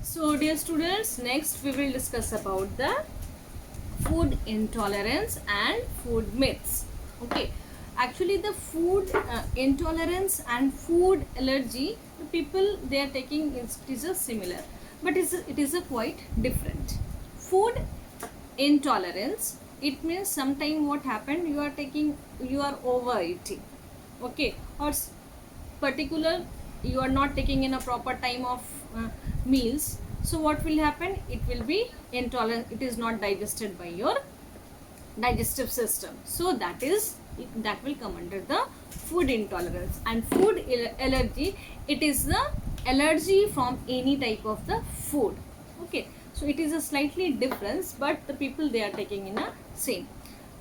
So dear students, next we will discuss about the food intolerance and food myths. Okay, actually the food intolerance and food allergy, the people they are taking is a similar, but it is a quite different. Food intolerance, it means sometime what happened, you are overeating, okay, or particular you are not taking in a proper time of meals. So what will happen, it will be intolerant, it is not digested by your digestive system. So that will come under the food intolerance. And food allergy, it is the allergy from any type of the food. Okay, so it is a slightly difference, but the people they are taking in a same.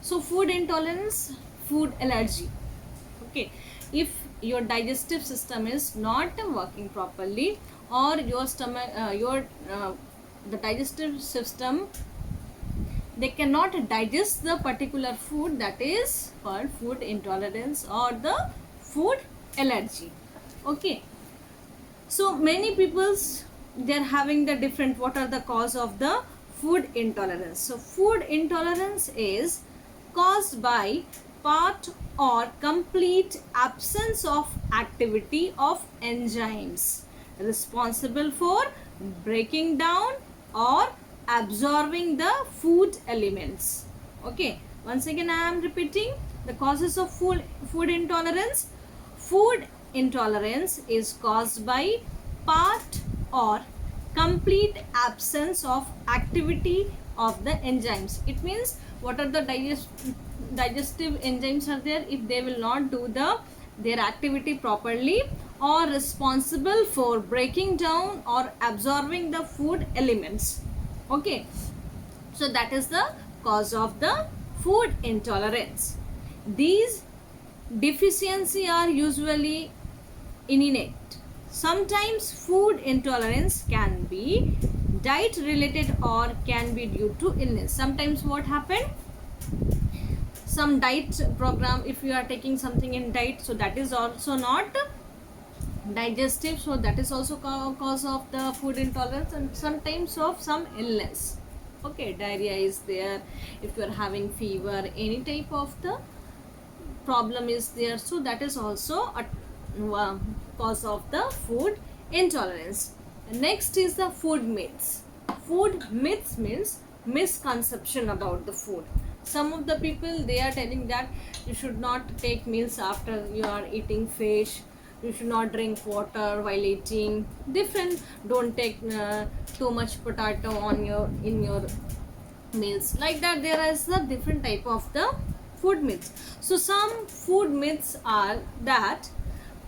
So food intolerance, food allergy. Okay, if your digestive system is not working properly, or your stomach the digestive system, they cannot digest the particular food, that is called food intolerance or the food allergy. Okay, so many people's they're having the different, what are the cause of the food intolerance. So food intolerance is caused by part or complete absence of activity of enzymes responsible for breaking down or absorbing the food elements. Okay, once again I am repeating the causes of food intolerance. Food intolerance is caused by part or complete absence of activity of the enzymes. It means what are the digestive enzymes are there, if they will not do their activity properly, or responsible for breaking down or absorbing the food elements. Okay, so that is the cause of the food intolerance. These deficiency are usually innate. Sometimes food intolerance can be diet related or can be due to illness. Sometimes what happened, some diet program, if you are taking something in diet, so that is also not digestive, so that is also cause of the food intolerance. And sometimes of some illness, okay, diarrhea is there, if you are having fever, any type of the problem is there, so that is also a cause of the food intolerance. Next is the food myths. Food myths means misconception about the food. Some of the people they are telling that you should not take meals after you are eating fish, you should not drink water while eating, different, don't take too much potato on in your meals, like that. There is a different type of the food myths. So some food myths are that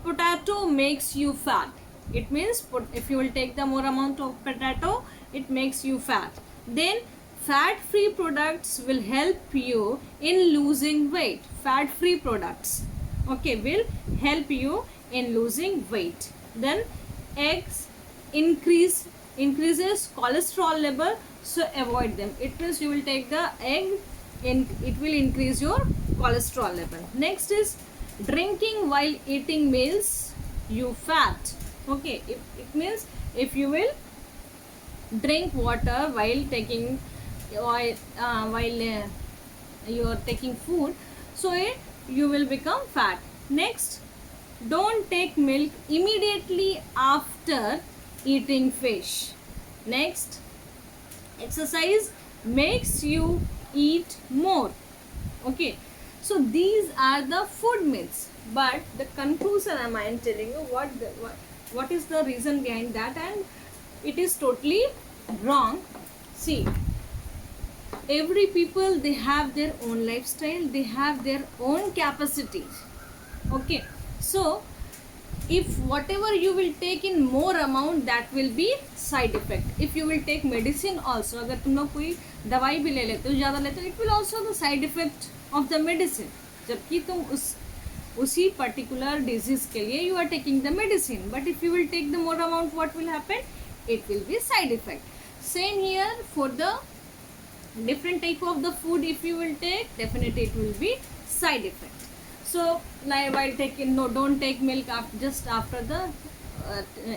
potato makes you fat. It means if you will take the more amount of potato, it makes you fat. Then fat free products will help you in losing weight. Fat free products, okay, will help you in losing weight. Then eggs increases cholesterol level, so avoid them. It means you will take the egg and it will increase your cholesterol level. Next is drinking while eating meals you fat. Okay, it means if you will drink water while taking while you are taking food, so you will become fat. Next, don't take milk immediately after eating fish. Next, exercise makes you eat more. Okay, so these are the food myths, but the conclusion I am telling you what is the reason behind that, and it is totally wrong. See, every people they have their own lifestyle, they have their own capacities. Okay, so if whatever you will take in more amount, that will be side effect. If you will take medicine also, अगर तुम लोग कोई दवाई भी ले लेते हो, ज़्यादा लेते हो, it will also the side effect of the medicine. जबकि तुम उसी particular disease के लिए you are taking the medicine, but if you will take the more amount, what will happen? It will be side effect. Same here for the different type of the food, if you will take, definitely it will be side effect. So like while taking, no, don't take milk just after the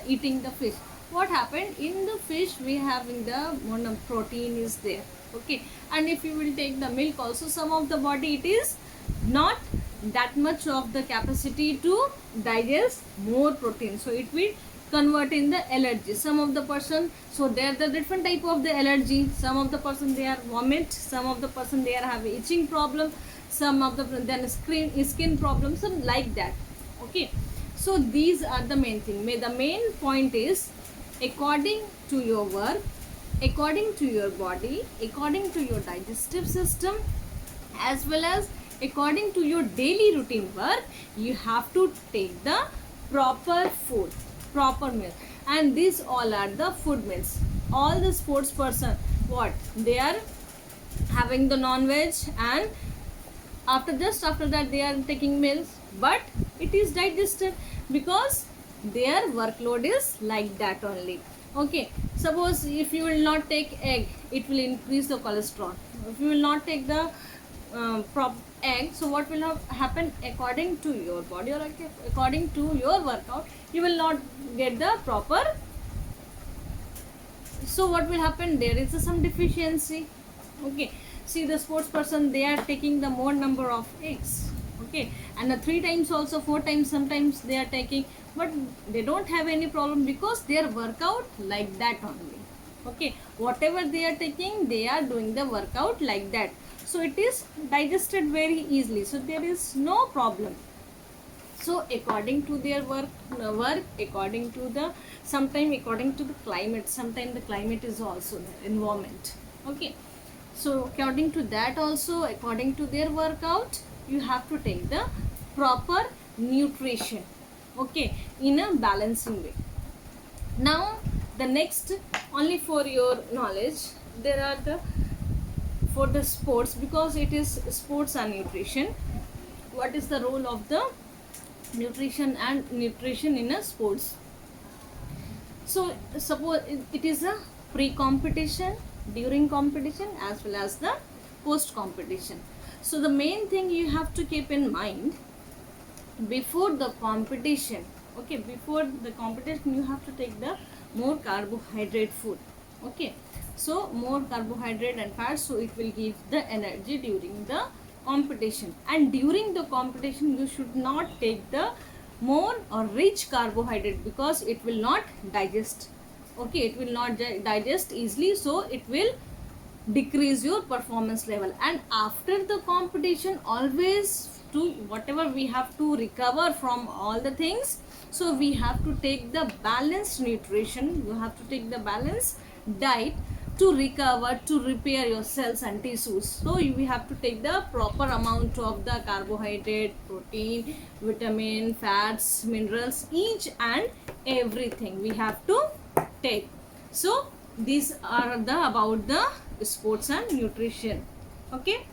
eating the fish. what happened in the fish, we having the protein is there. Okay, and if you will take the milk also, some of the body it is not that much of the capacity to digest more protein, so it will convert in the allergy. Some of the person, so there are the different type of the allergy. Some of the person they are vomit, some of the person they are having itching problem, some of the then skin problem, some like that. Okay, so these are the main thing. The main point is, according to your work, according to your body, according to your digestive system, as well as according to your daily routine work, you have to take the proper food, proper meal. And these all are the food meals. All the sports person, what they are having the non-veg, and after that they are taking meals, but it is digested because their workload is like that only. Okay, suppose if you will not take egg, it will increase the cholesterol. If you will not take the egg, so what will happen according to your body, or according to your workout, you will not get the proper. So what will happen, there is some deficiency. Okay, see the sports person, they are taking the more number of eggs. Okay, and the 3 times also, 4 times sometimes they are taking, but they don't have any problem because their workout like that only. Okay, whatever they are taking, they are doing the workout like that, so it is digested very easily, so there is no problem. So according to their work, according to the, sometime according to the climate, sometime the climate is also there, environment. Okay, so according to that also, according to their workout, you have to take the proper nutrition. Okay, in a balancing way. Now the next, only for your knowledge, there are the, for the sports, because it is sports and nutrition, what is the role of the nutrition in a sports. So suppose it is a pre-competition, during competition, as well as the post competition. So the main thing you have to keep in mind, before the competition, okay, before the competition you have to take the more carbohydrate food. Okay, so more carbohydrate and fats, so it will give the energy during the competition. And during the competition you should not take the more or rich carbohydrate, because it will not digest. Okay, it will not digest easily, so it will decrease your performance level. And after the competition, always to whatever we have to recover from all the things, so we have to take the balanced nutrition, you have to take the balanced diet to recover, to repair your cells and tissues. So we have to take the proper amount of the carbohydrate, protein, vitamin, fats, minerals, each and everything we have to take. So these are the about the sports and nutrition. Okay.